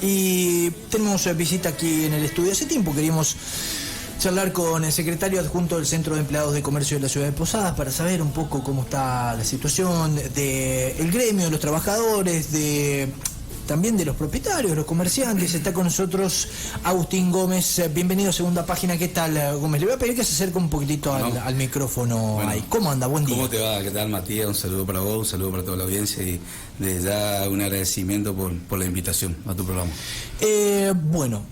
Y tenemos visita aquí en el estudio. Hace tiempo queríamos charlar con el secretario adjunto del Centro de Empleados de Comercio de la Ciudad de Posadas para saber un poco cómo está la situación del gremio, de los trabajadores, también de los propietarios, los comerciantes. Está con nosotros Agustín Gómez. Bienvenido a Segunda Página. ¿Qué tal, Gómez? Le voy a pedir que se acerque un poquitito al micrófono. Bueno, ahí. ¿Cómo anda? Buen día. ¿Cómo te va? ¿Qué tal, Matías? Un saludo para vos, un saludo para toda la audiencia y desde ya un agradecimiento por la invitación a tu programa. Bueno,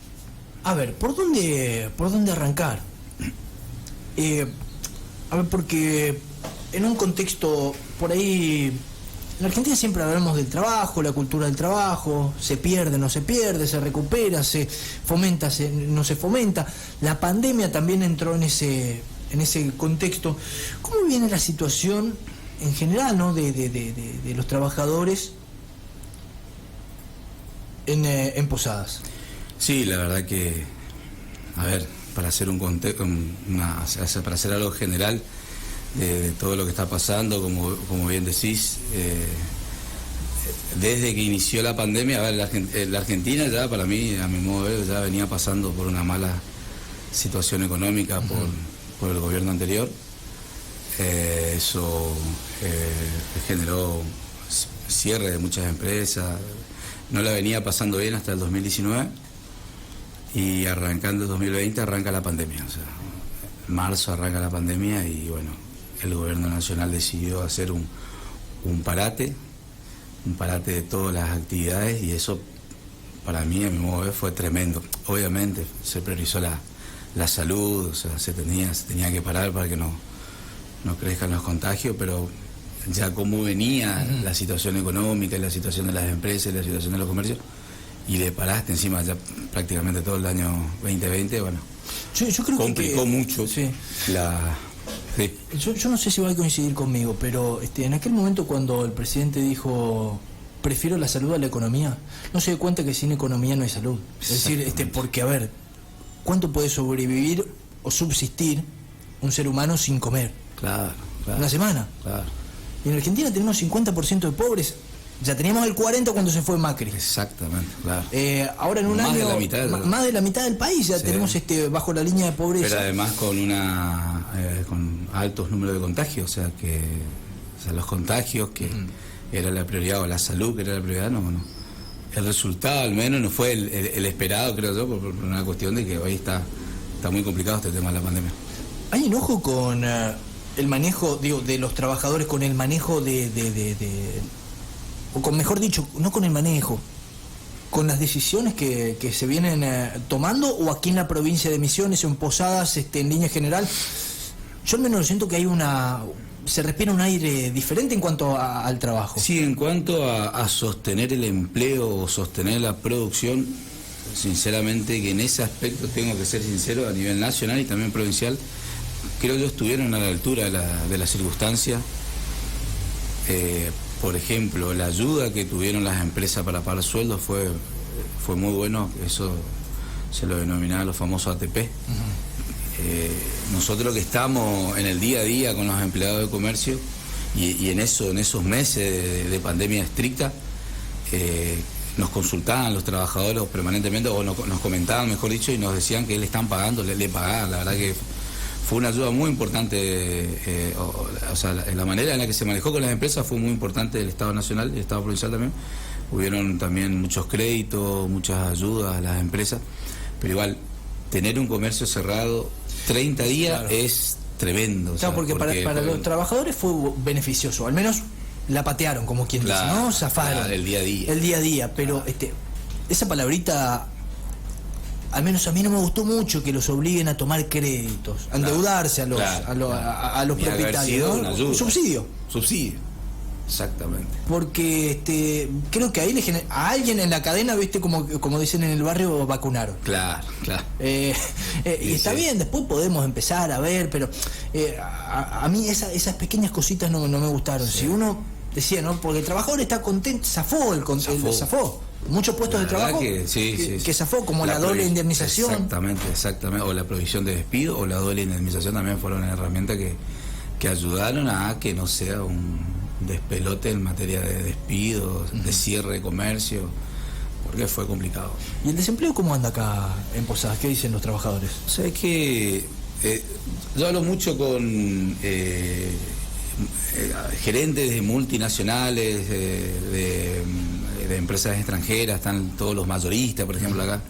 a ver, ¿por dónde arrancar? A ver, porque en un contexto por ahí... En Argentina siempre hablamos del trabajo, la cultura del trabajo, se pierde, no se pierde, se recupera, se fomenta, no se fomenta. La pandemia también entró en ese contexto. ¿Cómo viene la situación en general, ¿no? de los trabajadores en Posadas? Sí, la verdad que, a ver, para hacer un contexto, para hacer algo general de todo lo que está pasando, como bien decís, desde que inició la pandemia, a ver, la Argentina ya, para mí, a mi modo de ver, ya venía pasando por una mala situación económica por el gobierno anterior. Eso generó cierre de muchas empresas, no la venía pasando bien hasta el 2019 y arrancando el 2020 arranca la pandemia, o sea, en marzo arranca la pandemia y bueno, el gobierno nacional decidió hacer un parate de todas las actividades y eso para mí, a mi modo de ver, fue tremendo. Obviamente se priorizó la salud, o sea, se tenía que parar para que no crezcan los contagios, pero ya como venía la situación económica, la situación de las empresas, la situación de los comercios, y le paraste encima ya prácticamente todo el año 2020, bueno, yo creo complicó mucho sí. Sí. Yo no sé si va a coincidir conmigo, pero en aquel momento cuando el presidente dijo prefiero la salud a la economía, no se dio cuenta que sin economía no hay salud. Es decir, porque a ver, ¿cuánto puede sobrevivir o subsistir un ser humano sin comer? Claro. Una semana. Claro. Y en Argentina tenemos 50% de pobres. Ya teníamos el 40% cuando se fue Macri. Exactamente, claro. Ahora en un año, más de la mitad del país ya sí. Tenemos bajo la línea de pobreza. Pero además con altos números de contagios, o sea, los contagios que era la prioridad, o la salud que era la prioridad, no. El resultado al menos no fue el esperado, creo yo, por una cuestión de que hoy está muy complicado este tema de la pandemia. ¿Hay enojo con el manejo, de los trabajadores, con el manejo o con, mejor dicho, no con el manejo, con las decisiones que se vienen tomando, o aquí en la provincia de Misiones o en Posadas, en línea general? Yo al menos siento que se respira un aire diferente en cuanto al trabajo. Sí, en cuanto a sostener el empleo o sostener la producción, sinceramente que en ese aspecto tengo que ser sincero, a nivel nacional y también provincial, creo yo estuvieron a la altura de la circunstancia. Por ejemplo, la ayuda que tuvieron las empresas para pagar sueldos fue muy bueno, eso se lo denominaba los famosos ATP. Nosotros que estamos en el día a día con los empleados de comercio y en esos meses de pandemia estricta, nos consultaban los trabajadores permanentemente, o nos comentaban, mejor dicho, y nos decían que le están pagando, le pagaban. La verdad que fue una ayuda muy importante, o sea, la manera en la que se manejó con las empresas fue muy importante del Estado Nacional y del Estado Provincial también. Hubieron también muchos créditos, muchas ayudas a las empresas, pero igual, tener un comercio cerrado 30 días claro. Es tremendo. Claro, porque para los trabajadores fue beneficioso, al menos la patearon, como quien dice, ¿no? Zafaron. Claro, el día a día. El día a día, pero esa palabrita... Al menos a mí no me gustó mucho que los obliguen a tomar créditos, a endeudarse a los propietarios, ¿no? Un subsidio, exactamente. Porque creo que ahí a alguien en la cadena, viste, como dicen en el barrio, vacunaron. Claro. Y está bien, después podemos empezar a ver, pero a mí esas pequeñas cositas no me gustaron. Sí. Si uno decía, ¿no? Porque el trabajador está contento, zafó. Muchos puestos de trabajo que zafó, como la doble indemnización. Exactamente. O la provisión de despido o la doble indemnización también fueron herramientas que ayudaron a que no sea un despelote en materia de despidos, de cierre de comercio, porque fue complicado. ¿Y el desempleo cómo anda acá en Posadas? ¿Qué dicen los trabajadores? O sea, es que yo hablo mucho con gerentes de multinacionales, de empresas extranjeras, están todos los mayoristas, por ejemplo, acá,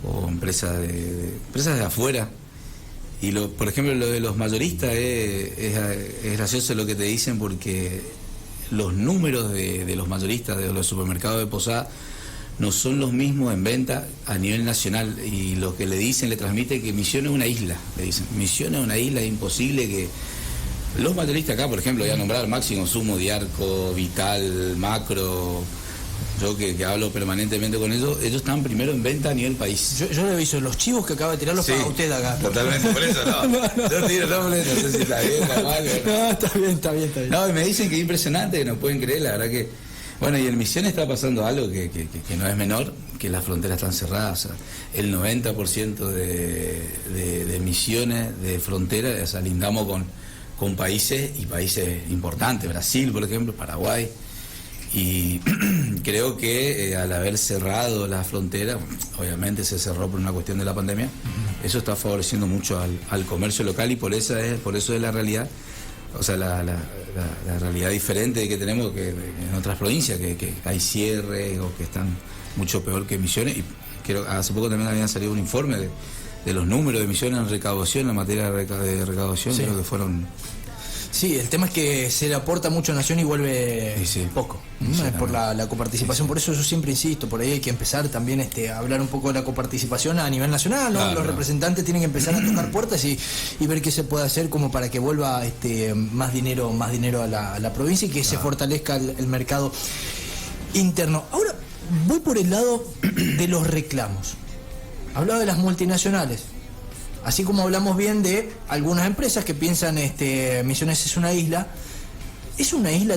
o empresas de afuera. Y por ejemplo, lo de los mayoristas es gracioso lo que te dicen, porque los números de los mayoristas de los supermercados de Posadas no son los mismos en venta a nivel nacional, y lo que le dicen, le transmite que Misiones es una isla, le dicen, Misiones es una isla, es imposible que los mayoristas acá, por ejemplo, voy a nombrar Máximo Consumo, Diarco, Vital, Macro, yo que hablo permanentemente con ellos están primero en venta a nivel país. Yo le aviso, los chivos que acaba de tirarlos para usted acá. Totalmente, por eso no. Yo tiro nombres, no sé si está bien, está mal. No, está bien. No, y me dicen que es impresionante, que no pueden creer, la verdad que... Bueno, y en Misiones está pasando algo que no es menor, que las fronteras están cerradas. O sea, el 90% de Misiones, de fronteras, o sea, lindamos con países importantes, Brasil, por ejemplo, Paraguay. Y creo que al haber cerrado la frontera, obviamente se cerró por una cuestión de la pandemia, eso está favoreciendo mucho al comercio local, y por eso es la realidad, o sea, la realidad diferente que tenemos que en otras provincias, que hay cierres o que están mucho peor que Misiones. Y creo hace poco también habían salido un informe de los números de Misiones en recaudación, en materia de recaudación, sí. Creo que fueron... Sí, el tema es que se le aporta mucho a Nación y vuelve poco, por la coparticipación. Por eso yo siempre insisto, por ahí hay que empezar también a hablar un poco de la coparticipación a nivel nacional, ¿no? Claro, los representantes tienen que empezar a tocar puertas y ver qué se puede hacer como para que vuelva más dinero a la provincia y que se fortalezca el mercado interno. Ahora voy por el lado de los reclamos. Hablaba de las multinacionales. Así como hablamos bien de algunas empresas que piensan Misiones es una isla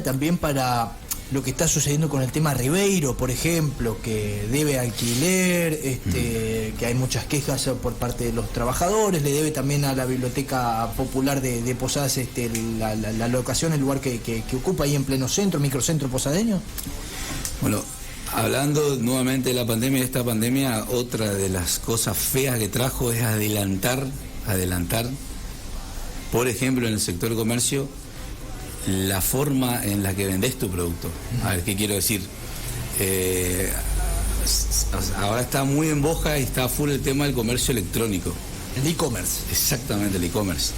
también para lo que está sucediendo con el tema Ribeiro, por ejemplo, que debe alquiler, que hay muchas quejas por parte de los trabajadores, le debe también a la Biblioteca Popular de Posadas la locación, el lugar que ocupa ahí en pleno centro, microcentro posadeño. Bueno, hablando nuevamente de la pandemia, esta pandemia, otra de las cosas feas que trajo es adelantar, por ejemplo, en el sector de comercio, la forma en la que vendés tu producto. A ver, ¿qué quiero decir? Ahora está muy en boga y está full el tema del comercio electrónico. El e-commerce. Exactamente, el e-commerce.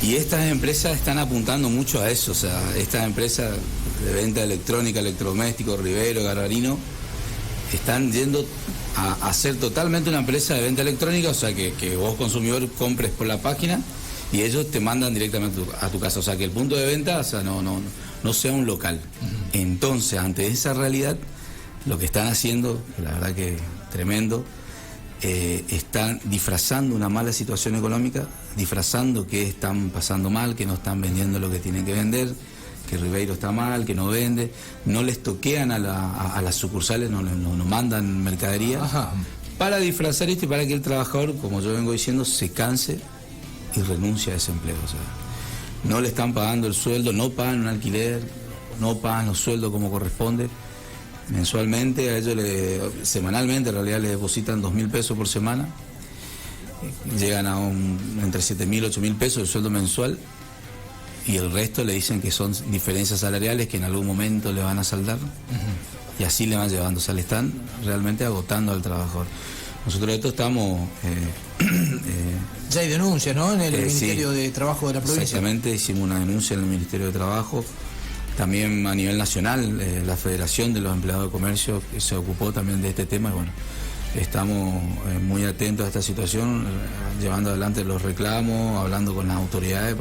Y estas empresas están apuntando mucho a eso, o sea, estas empresas de venta electrónica, electrodomésticos, Ribeiro, Garbarino, están yendo a ser totalmente una empresa de venta electrónica, o sea, que vos consumidor compres por la página y ellos te mandan directamente a tu casa, o sea, que el punto de venta, o sea, no sea un local. Entonces, ante esa realidad, lo que están haciendo, la verdad que tremendo, están disfrazando una mala situación económica, disfrazando que están pasando mal, que no están vendiendo lo que tienen que vender, que Ribeiro está mal, que no vende, no les toquean a las sucursales, no mandan mercadería. Ajá. Para disfrazar esto y para que el trabajador, como yo vengo diciendo, se canse y renuncie a ese empleo. O sea, no le están pagando el sueldo, no pagan un alquiler, no pagan los sueldos como corresponde. Mensualmente, a ellos semanalmente en realidad les depositan 2.000 pesos por semana, llegan a entre 7.000 y 8.000 pesos el sueldo mensual, y el resto le dicen que son diferencias salariales que en algún momento le van a saldar, y así le van llevando, o sea, le están realmente agotando al trabajador. Nosotros esto estamos... ya hay denuncias, ¿no?, en el Ministerio de Trabajo de la provincia. Exactamente, hicimos una denuncia en el Ministerio de Trabajo. También a nivel nacional, la Federación de los Empleados de Comercio se ocupó también de este tema, y bueno, estamos muy atentos a esta situación, llevando adelante los reclamos, hablando con las autoridades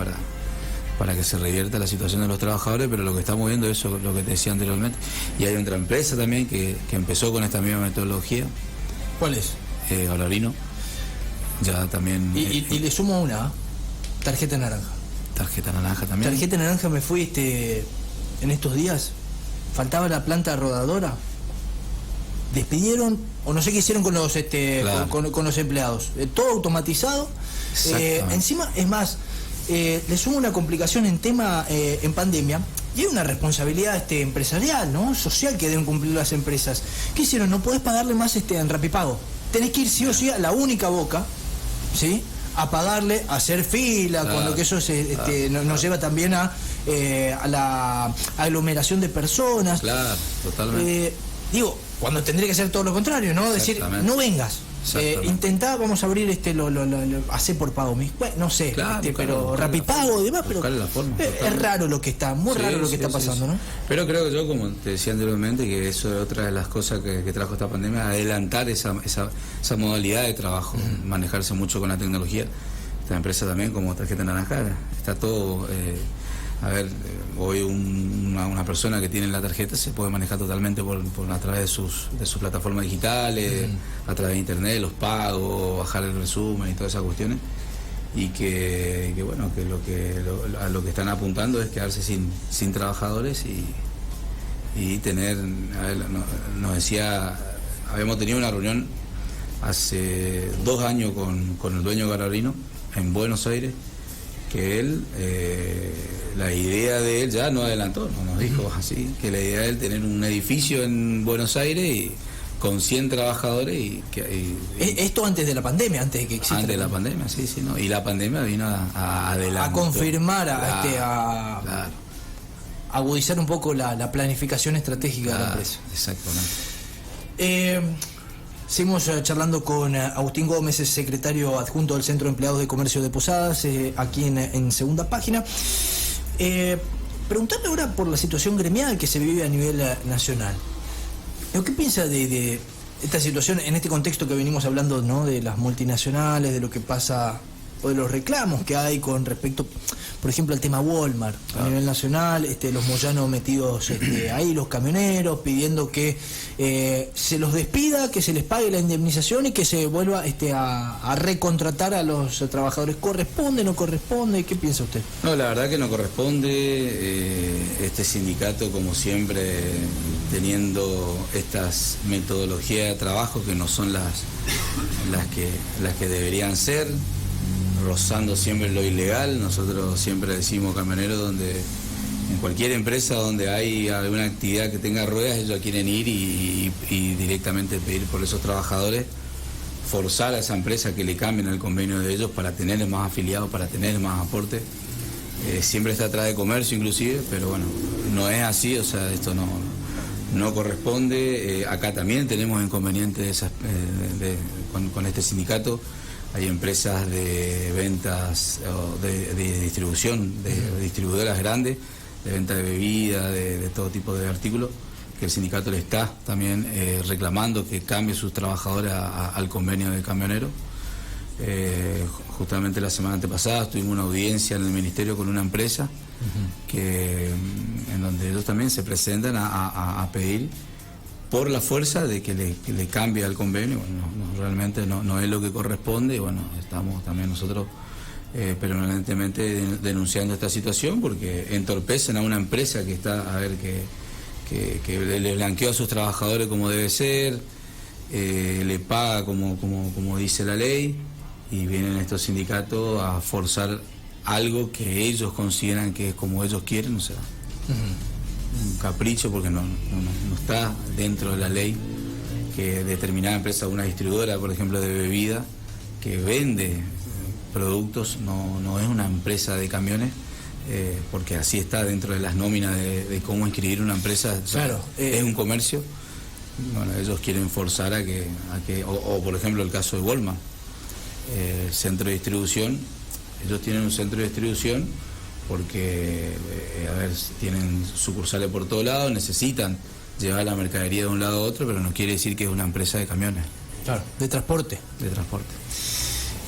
para que se revierta la situación de los trabajadores, pero lo que estamos viendo es eso, lo que te decía anteriormente. Y hay otra empresa también que empezó con esta misma metodología. ¿Cuál es? Garbarino. Ya también... Y le sumo una, tarjeta naranja. Tarjeta naranja también. Tarjeta naranja, me fui en estos días, faltaba la planta rodadora, despidieron, o no sé qué hicieron con los claro. con los empleados, todo automatizado, encima, es más, le sumo una complicación en tema, en pandemia, Y hay una responsabilidad empresarial, ¿no? Social, que deben cumplir las empresas. ¿Qué hicieron? No podés pagarle más en Rapipago. Tenés que ir sí o sí a la única boca, ¿sí? A pagarle, a hacer fila, cuando que eso nos lleva también a la aglomeración de personas. Claro, totalmente. Digo, cuando tendría que ser todo lo contrario, ¿no? Decir, no vengas. Intentá, vamos a abrir hacer por pago. Bueno, no sé, claro, pero Rapipago y demás, pero la forma, es raro lo que está, muy raro lo que está pasando, ¿no? Pero creo que yo, como te decía anteriormente, que eso es otra de las cosas que trajo esta pandemia, adelantar esa modalidad de trabajo, manejarse mucho con la tecnología. Esta empresa también, como Tarjeta Naranja, está todo... hoy una persona que tiene la tarjeta se puede manejar totalmente a través de sus plataformas digitales, a través de internet, los pagos, bajar el resumen y todas esas cuestiones. Y que a lo que están apuntando es quedarse sin trabajadores y tener, nos decía, habíamos tenido una reunión hace 2 años con el dueño Garbarino en Buenos Aires, que él, la idea de él, ya no adelantó, nos dijo así, que la idea de él tener un edificio en Buenos Aires y con 100 trabajadores esto antes de la pandemia, antes de que exista. Antes de la pandemia, sí, ¿no? Y la pandemia vino a adelantar. A confirmar, claro. Agudizar un poco la planificación estratégica de la empresa. Exactamente. Seguimos charlando con Agustín Gómez, es secretario adjunto del Centro de Empleados de Comercio de Posadas, aquí en Segunda Página. Preguntarle ahora por la situación gremial que se vive a nivel nacional. ¿Qué piensa de esta situación en este contexto que venimos hablando, ¿no? De las multinacionales, de lo que pasa, o de los reclamos que hay con respecto, por ejemplo, al tema Walmart a nivel nacional, los moyanos metidos ahí, los camioneros, pidiendo que se los despida, que se les pague la indemnización y que se vuelva a recontratar a los trabajadores? ¿Corresponde, no corresponde? ¿Qué piensa usted? No, la verdad que no corresponde. Este sindicato, como siempre, teniendo estas metodologías de trabajo que no son las que deberían ser, rozando siempre lo ilegal. Nosotros siempre decimos, camioneros, donde en cualquier empresa donde hay alguna actividad que tenga ruedas, ellos quieren ir y directamente pedir por esos trabajadores, forzar a esa empresa que le cambien el convenio de ellos para tener más afiliados, para tener más aporte. Siempre está atrás de comercio inclusive, pero bueno, no es así, o sea, esto no corresponde. Acá también tenemos inconvenientes con este sindicato. Hay empresas de ventas o de distribución, de distribuidoras grandes, de venta de bebidas, de todo tipo de artículos, que el sindicato le está también reclamando que cambie sus trabajadores al convenio de camioneros. Justamente la semana antepasada tuvimos una audiencia en el ministerio con una empresa en donde ellos también se presentan a pedir por la fuerza de que le cambie al convenio. Bueno, realmente no es lo que corresponde, y bueno, estamos también nosotros permanentemente denunciando esta situación, porque entorpecen a una empresa que está, que le blanqueó a sus trabajadores como debe ser, le paga como dice la ley, y vienen estos sindicatos a forzar algo que ellos consideran que es como ellos quieren, o sea, un capricho, porque no está dentro de la ley que determinada empresa, una distribuidora, por ejemplo, de bebida, que vende productos, no es una empresa de camiones, porque así está dentro de las nóminas de cómo inscribir una empresa. Claro, es un comercio. Bueno, ellos quieren forzar a que o por ejemplo el caso de Walmart, el centro de distribución. Ellos tienen un centro de distribución porque tienen sucursales por todos lados, necesitan llevar la mercadería de un lado a otro, pero no quiere decir que es una empresa de camiones. Claro, de transporte.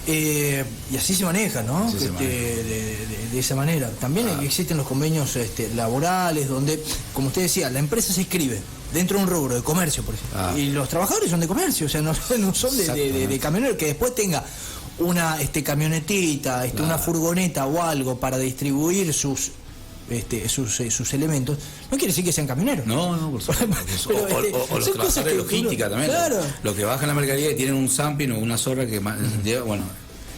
Y así se maneja, ¿no? Así se maneja. De esa manera. También existen los convenios laborales donde, como usted decía, la empresa se inscribe dentro de un rubro de comercio, por ejemplo. Y los trabajadores son de comercio, o sea, no son de camioneros, que después tenga una camionetita, una furgoneta o algo para distribuir sus elementos, no quiere decir que sean camioneros. No, por supuesto. O los trabajadores de logística también. Claro. Los que bajan la mercadería y tienen un zamping o una zorra que lleva, bueno,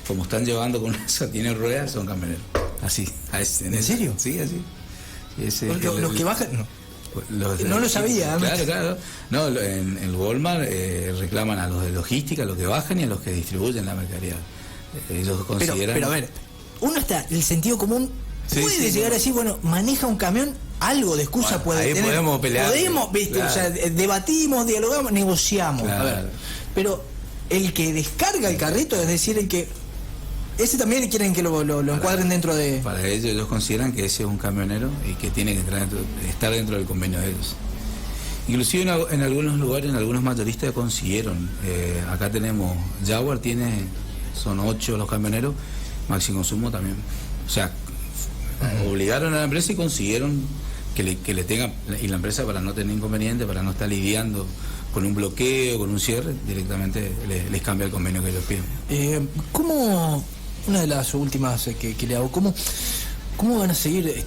como están llevando con eso, tienen ruedas, son camioneros. Así. ¿En serio? Sí, así. Porque los que bajan... No lo sabía. Claro. No, en el Walmart reclaman a los de logística, a los que bajan y a los que distribuyen la mercadería. Ellos consideran... Pero a ver, uno está, el sentido común puede llegar a decir, bueno, maneja un camión, algo de excusa puede ahí tener. Podemos pelear. ¿Viste? Claro. O sea, debatimos, dialogamos, negociamos. Claro. A ver, pero el que descarga el carrito, es decir, el que... Ese también quieren que lo encuadren dentro de... Para ellos consideran que ese es un camionero y que tiene que estar dentro del convenio de ellos. Inclusive en algunos lugares, en algunos mayoristas consiguieron. Acá tenemos, Jaguar son 8 los camioneros, Maxi Consumo también. O sea, obligaron a la empresa y consiguieron que le tenga, y la empresa, para no tener inconveniente, para no estar lidiando con un bloqueo, con un cierre, directamente les cambia el convenio que ellos piden. ¿Cómo, una de las últimas que le hago, cómo van a seguir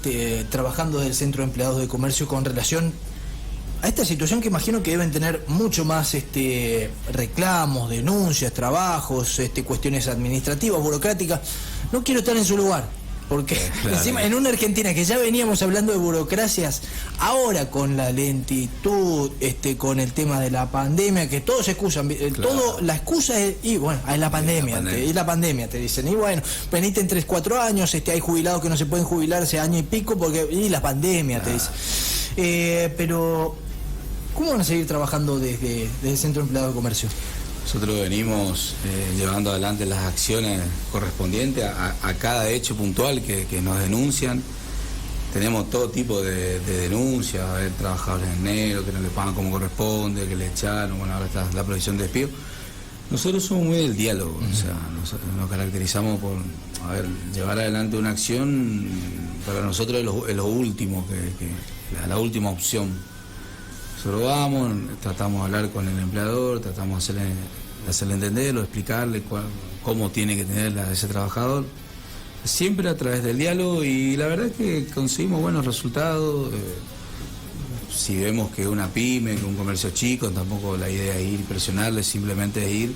trabajando desde el Centro de Empleados de Comercio con relación a esta situación que imagino que deben tener mucho más reclamos, denuncias, trabajos, cuestiones administrativas, burocráticas? No quiero estar en su lugar, porque claro, encima en una Argentina que ya veníamos hablando de burocracias, ahora con la lentitud, con el tema de la pandemia, que todos se excusan, claro, la excusa es, y bueno, es la pandemia, la pandemia te dicen, y bueno, venite en 3-4 años, hay jubilados que no se pueden jubilar hace año y pico, porque, y la pandemia, claro, te dicen. Pero, ¿cómo van a seguir trabajando desde el Centro de Empleados de Comercio? Nosotros venimos llevando adelante las acciones correspondientes a cada hecho puntual que nos denuncian. Tenemos todo tipo de denuncias, a ver, trabajadores en negro que no le pagan como corresponde, que le echaron, bueno, ahora está la provisión de despido. Nosotros somos muy del diálogo, o sea, nos caracterizamos por, llevar adelante una acción, para nosotros es lo último, la última opción. Nosotros vamos, tratamos de hablar con el empleador, tratamos de hacerle entenderlo, explicarle cómo tiene que tener ese trabajador, siempre a través del diálogo, y la verdad es que conseguimos buenos resultados. Si vemos que una pyme, que un comercio chico, tampoco la idea es ir presionarle, simplemente es ir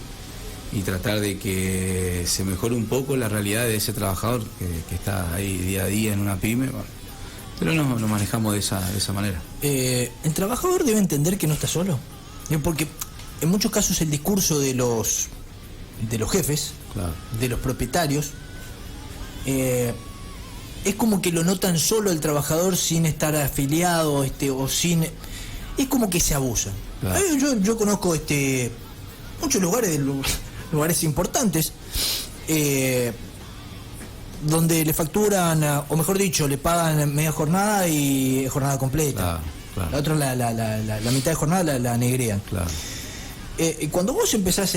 y tratar de que se mejore un poco la realidad de ese trabajador que está ahí día a día en una pyme. Bueno, pero nos manejamos de esa manera. El trabajador debe entender que no está solo, porque en muchos casos el discurso de los jefes, claro, de los propietarios, es como que lo notan solo el trabajador sin estar afiliado, o sin... Es como que se abusan. Claro. Yo conozco muchos lugares importantes, donde le facturan, o mejor dicho, le pagan media jornada y jornada completa. Claro. La otra, la mitad de jornada la negrean. Claro. Cuando vos empezás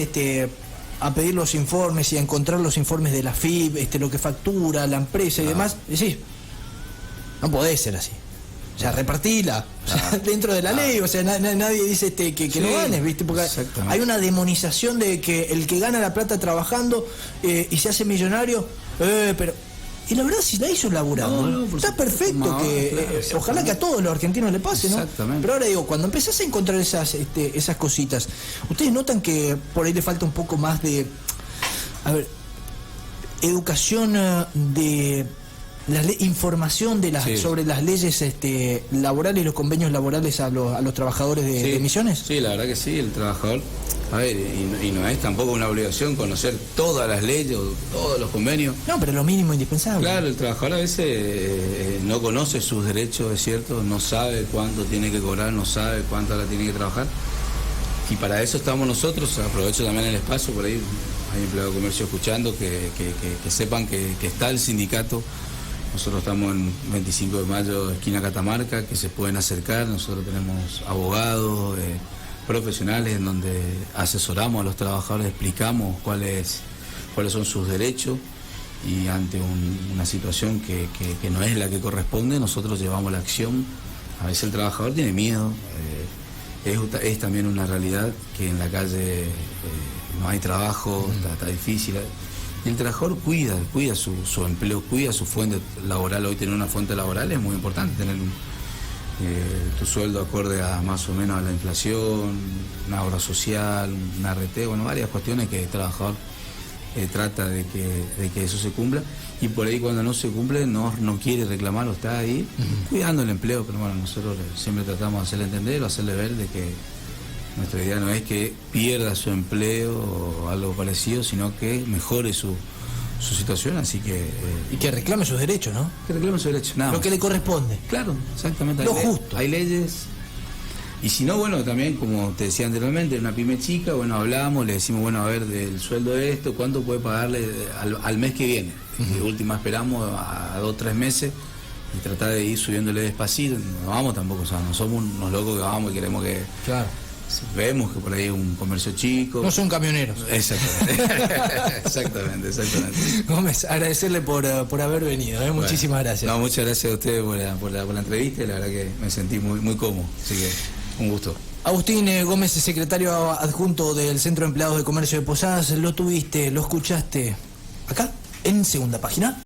a pedir los informes y a encontrar los informes de la FIB, lo que factura la empresa y demás, decís, no podés ser así. O sea, repartila dentro de la ley. O sea, nadie dice que sí, no ganes, ¿viste? Porque hay una demonización de que el que gana la plata trabajando y se hace millonario, pero... Y la verdad, si la hizo laburando, está perfecto, claro, ojalá que a todos los argentinos le pase, ¿no? Exactamente. Pero ahora digo, cuando empezás a encontrar esas cositas, ¿ustedes notan que por ahí le falta un poco más de, educación de información sobre las leyes laborales y los convenios laborales a los trabajadores de Misiones? Sí, la verdad que sí, el trabajador, y no es tampoco una obligación conocer todas las leyes o todos los convenios. No, pero lo mínimo indispensable. Claro, el trabajador a veces no conoce sus derechos, es cierto, no sabe cuánto tiene que cobrar, no sabe cuánto la tiene que trabajar. Y para eso estamos nosotros. Aprovecho también el espacio, por ahí hay empleados de comercio escuchando, que sepan que está el sindicato. Nosotros estamos en 25 de mayo, esquina Catamarca, que se pueden acercar. Nosotros tenemos abogados, profesionales, en donde asesoramos a los trabajadores, explicamos cuáles son sus derechos, y ante una situación que no es la que corresponde, nosotros llevamos la acción. A veces el trabajador tiene miedo, es también una realidad que en la calle no hay trabajo, está difícil. Y el trabajador cuida su empleo, cuida su fuente laboral. Hoy tener una fuente laboral es muy importante, tener tu sueldo acorde a más o menos a la inflación, una obra social, una RT, bueno, varias cuestiones que el trabajador trata de que eso se cumpla, y por ahí cuando no se cumple no quiere reclamarlo, está ahí cuidando el empleo, pero bueno, nosotros siempre tratamos de hacerle entender o hacerle ver de que nuestra idea no es que pierda su empleo o algo parecido, sino que mejore su situación, así que... y que reclame sus derechos, ¿no? Que reclame sus derechos, nada lo más. que le corresponde. Claro, exactamente. Lo justo. Hay leyes. Y si no, bueno, también, como te decía anteriormente, una pyme chica, bueno, hablamos, le decimos, bueno, a ver, del sueldo de esto, ¿cuánto puede pagarle al mes que viene? De última esperamos a 2 o 3 meses y tratar de ir subiéndole despacito. No vamos tampoco, o sea, no somos unos locos que vamos y queremos que... Claro. Vemos que por ahí hay un comercio chico. No son camioneros. Exactamente. exactamente. Gómez, agradecerle por haber venido, ¿eh? Muchísimas gracias. No, muchas gracias a ustedes por la entrevista, y la verdad que me sentí muy cómodo, así que un gusto. Agustín Gómez, secretario adjunto del Centro de Empleados de Comercio de Posadas, lo tuviste, lo escuchaste acá, en Segunda Página.